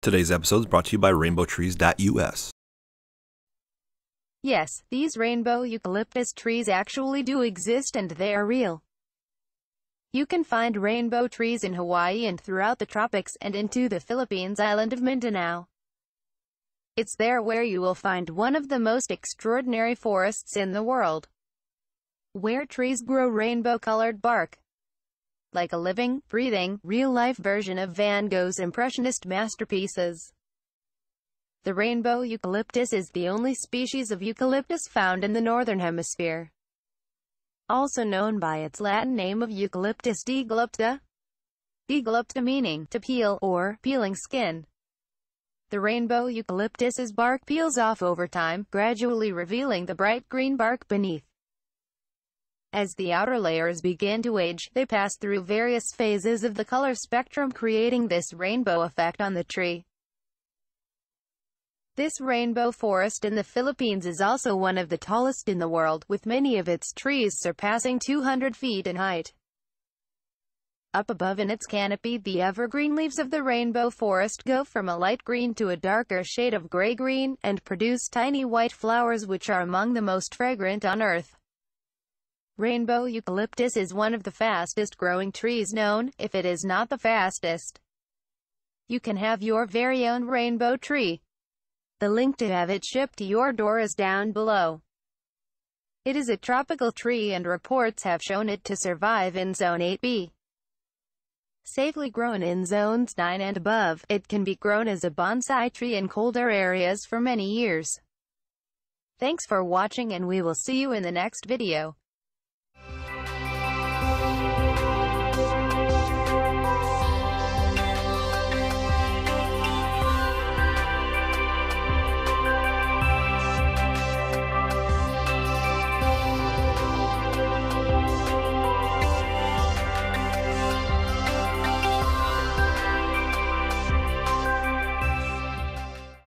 Today's episode is brought to you by rainbowtrees.us. Yes, these rainbow eucalyptus trees actually do exist and they are real. You can find rainbow trees in Hawaii and throughout the tropics and into the Philippines island of Mindanao. It's there where you will find one of the most extraordinary forests in the world, where trees grow rainbow-colored bark, like a living, breathing, real-life version of Van Gogh's impressionist masterpieces. The rainbow eucalyptus is the only species of eucalyptus found in the northern hemisphere, also known by its Latin name of Eucalyptus Deglupta, deglupta meaning to peel, or peeling skin. The rainbow eucalyptus's bark peels off over time, gradually revealing the bright green bark beneath. As the outer layers begin to age, they pass through various phases of the color spectrum, creating this rainbow effect on the tree. This rainbow forest in the Philippines is also one of the tallest in the world, with many of its trees surpassing 200 feet in height. Up above in its canopy, the evergreen leaves of the rainbow forest go from a light green to a darker shade of gray-green, and produce tiny white flowers which are among the most fragrant on earth. Rainbow eucalyptus is one of the fastest growing trees known, if it is not the fastest. You can have your very own rainbow tree. The link to have it shipped to your door is down below. It is a tropical tree and reports have shown it to survive in Zone 8B. Safely grown in Zones 9 and above, it can be grown as a bonsai tree in colder areas for many years. Thanks for watching and we will see you in the next video.